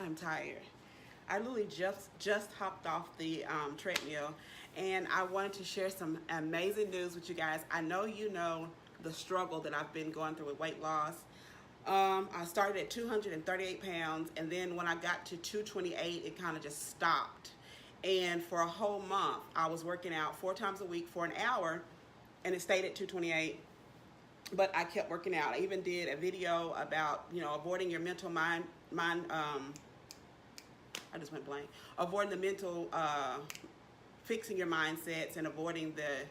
I'm tired. I literally just hopped off the treadmill, and I wanted to share some amazing news with you guys. I know you know the struggle that I've been going through with weight loss. I started at 238 pounds, and then when I got to 228, it kind of just stopped. And for a whole month, I was working out 4 times a week for an hour, and it stayed at 228. But I kept working out. I even did a video about avoiding your mental mind. I just went blank. Avoiding the mental, fixing your mindsets and avoiding the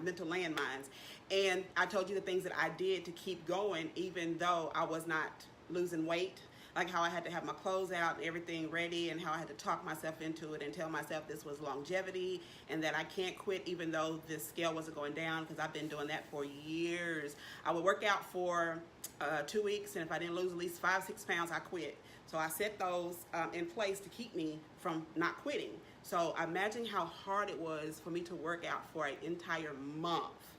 mental landmines. And I told you the things that I did to keep going, even though I was not losing weight. Like how I had to have my clothes out and everything ready, and how I had to talk myself into it and tell myself this was longevity and that I can't quit even though the scale wasn't going down, because I've been doing that for years. I would work out for 2 weeks, and if I didn't lose at least 5-6 pounds, I quit. So I set those in place to keep me from not quitting. So imagine how hard it was for me to work out for an entire month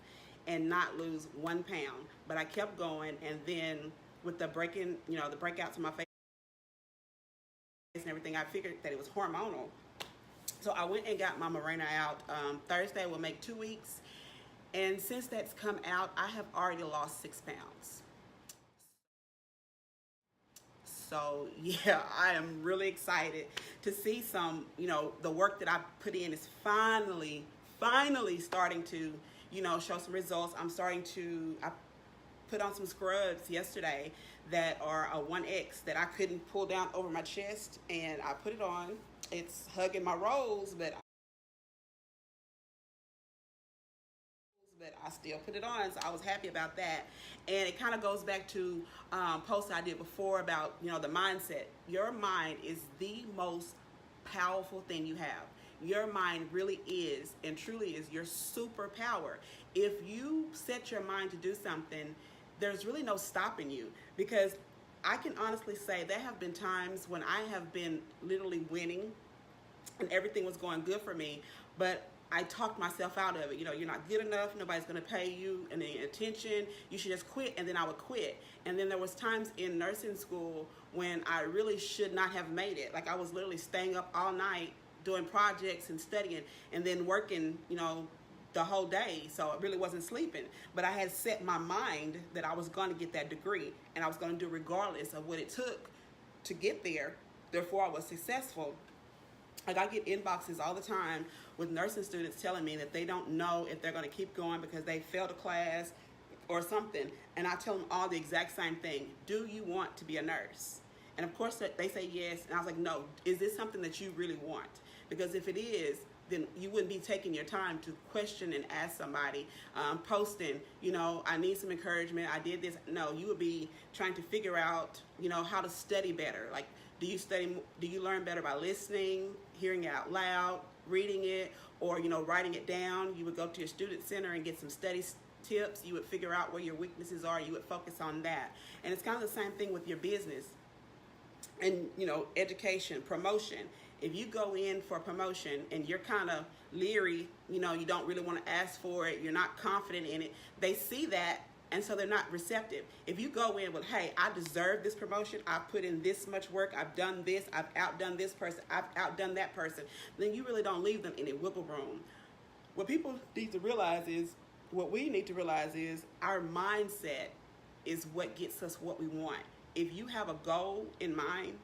and not lose 1 pound. But I kept going, and then with the breakouts in my face and everything, I figured that it was hormonal. So I went and got my Mirena out. Thursday will make 2 weeks. And since that's come out, I have already lost 6 pounds. So yeah, I am really excited to see the work that I put in is finally starting to, show some results. I put on some scrubs yesterday that are a 1X that I couldn't pull down over my chest, and I put it on. It's hugging my rolls, but I still put it on, so I was happy about that. And it kind of goes back to posts I did before about the mindset. Your mind is the most powerful thing you have. Your mind really is and truly is your superpower. If you set your mind to do something, there's really no stopping you, because I can honestly say there have been times when I have been literally winning and everything was going good for me, but I talked myself out of it. You're not good enough. Nobody's going to pay you any attention. You should just quit. And then I would quit. And then there was times in nursing school when I really should not have made it. Like I was literally staying up all night doing projects and studying, and then working, the whole day. So I really wasn't sleeping. But I had set my mind that I was going to get that degree, and I was going to do it regardless of what it took to get there. Therefore, I was successful. Like I get inboxes all the time with nursing students telling me that they don't know if they're going to keep going because they failed a class or something. And I tell them all the exact same thing. Do you want to be a nurse? And of course they say yes. And I was like, no, is this something that you really want? Because if it is, then you wouldn't be taking your time to question and ask somebody, posting, I need some encouragement. I did this. No, you would be trying to figure out, how to study better. Like, do you learn better by listening, hearing it out loud, reading it, or, writing it down? You would go to your student center and get some study tips. You would figure out where your weaknesses are. You would focus on that. And it's kind of the same thing with your business and, education, promotion. If you go in for a promotion and you're kind of leery, you don't really want to ask for it, you're not confident in it, they see that, and so they're not receptive. If you go in with, hey, I deserve this promotion, I've put in this much work, I've done this, I've outdone this person, I've outdone that person, then you really don't leave them any wiggle room. What we need to realize is our mindset is what gets us what we want. If you have a goal in mind,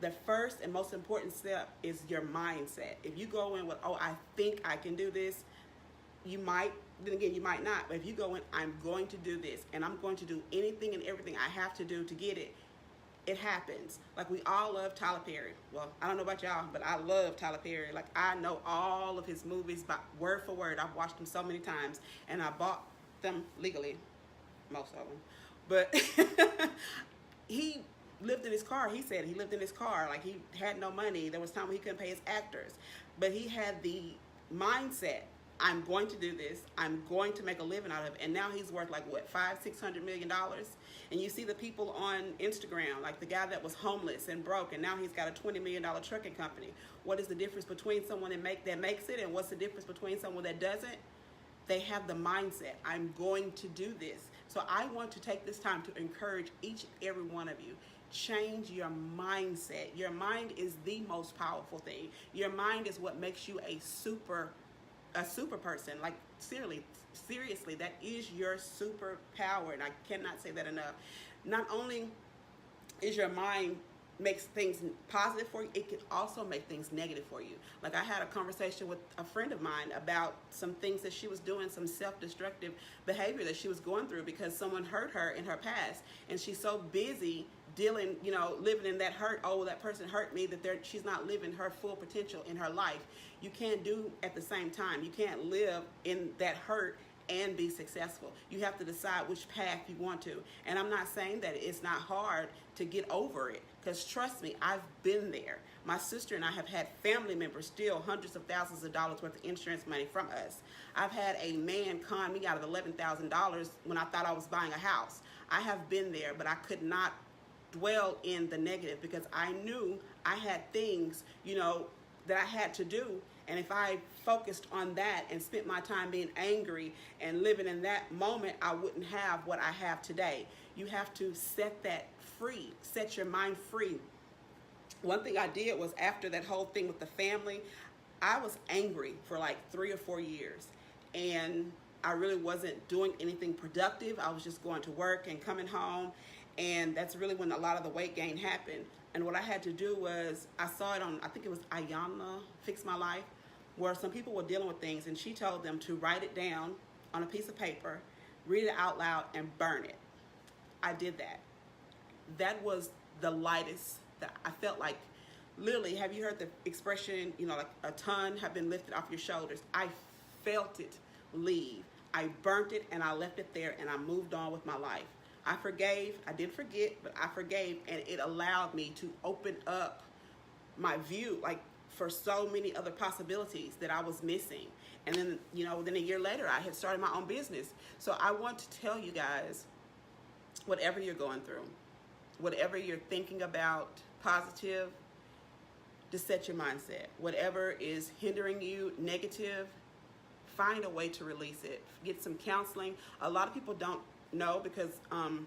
the first and most important step is your mindset. If you go in with, oh, I think I can do this, you might, then again, you might not. But if you go in, I'm going to do this, and I'm going to do anything and everything I have to do to get it, it happens. Like, we all love Tyler Perry. Well, I don't know about y'all, but I love Tyler Perry. Like, I know all of his movies by word for word. I've watched them so many times, and I bought them legally, most of them. But he lived in his car. He said he lived in his car. Like, he had no money. There was time when he couldn't pay his actors. But he had the mindset, I'm going to do this. I'm going to make a living out of it. And now he's worth like what, $500-600 million? And you see the people on Instagram, like the guy that was homeless and broke, and now he's got a $20 million trucking company. What is the difference between someone that makes it, and what's the difference between someone that doesn't? They have the mindset, I'm going to do this. So I want to take this time to encourage each and every one of you. change your mindset. Your mind is the most powerful thing. Your mind is what makes you a super person. Like seriously, that is your superpower, and I cannot say that enough. Not only is your mind makes things positive for you, it can also make things negative for you. Like I had a conversation with a friend of mine about some things that she was doing, some self-destructive behavior that she was going through because someone hurt her in her past, and she's so busy dealing, living in that hurt. Oh, well, that person hurt me, that she's not living her full potential in her life. You can't do at the same time. You can't live in that hurt and be successful. You have to decide which path you want to. And I'm not saying that it's not hard to get over it, because trust me, I've been there. My sister and I have had family members steal hundreds of thousands of dollars worth of insurance money from us. I've had a man con me out of $11,000 when I thought I was buying a house. I have been there, but I could not dwell in the negative, because I knew I had things, that I had to do. And if I focused on that and spent my time being angry and living in that moment, I wouldn't have what I have today. You have to set that free, set your mind free. One thing I did was, after that whole thing with the family, I was angry for like 3 or 4 years. And I really wasn't doing anything productive. I was just going to work and coming home. And that's really when a lot of the weight gain happened. And what I had to do was, I saw it on, I think it was Ayana Fix My Life, where some people were dealing with things, and she told them to write it down on a piece of paper, read it out loud, and burn it. I did that. That was the lightest that I felt like. Literally, have you heard the expression, like a ton have been lifted off your shoulders? I felt it leave. I burnt it and I left it there, and I moved on with my life. I forgave. I did forget, but I forgave, and it allowed me to open up my view, like, for so many other possibilities that I was missing. And then, then a year later, I had started my own business. So I want to tell you guys, whatever you're going through, whatever you're thinking about positive, just set your mindset. Whatever is hindering you negative, find a way to release it. Get some counseling. A lot of people don't know, because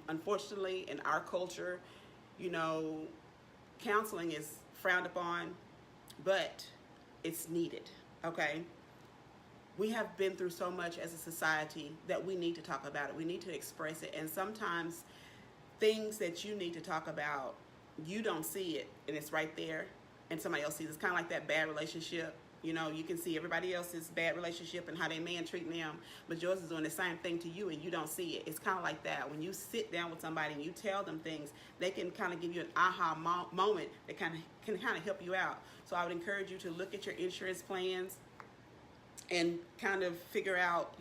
unfortunately in our culture, counseling is frowned upon, but it's needed. Okay, we have been through so much as a society that we need to talk about it. We need to express it. And sometimes things that you need to talk about, you don't see it, and it's right there, and somebody else sees it. It's kind of like that bad relationship. You can see everybody else's bad relationship and how their man treating them, but yours is doing the same thing to you, and you don't see it. It's kind of like that. When you sit down with somebody and you tell them things, they can kind of give you an aha moment that can help you out. So I would encourage you to look at your insurance plans and kind of figure out,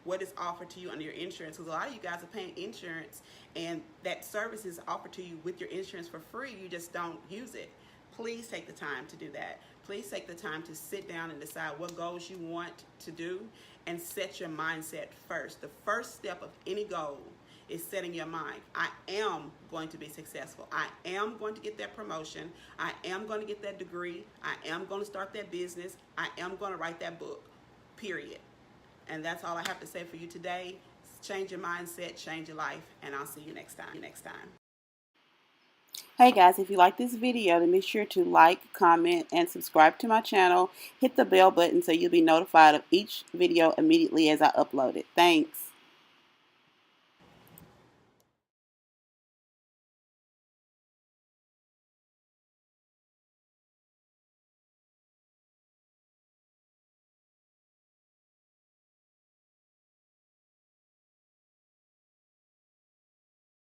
what is offered to you under your insurance. Because a lot of you guys are paying insurance, and that service is offered to you with your insurance for free. You just don't use it. Please take the time to do that. Please take the time to sit down and decide what goals you want to do, and set your mindset first. The first step of any goal is setting your mind. I am going to be successful. I am going to get that promotion. I am going to get that degree. I am going to start that business. I am going to write that book, period. And that's all I have to say for you today. Change your mindset, change your life, and I'll see you next time. Hey guys, if you like this video, then make sure to like, comment, and subscribe to my channel. Hit the bell button so you'll be notified of each video immediately as I upload it. Thanks.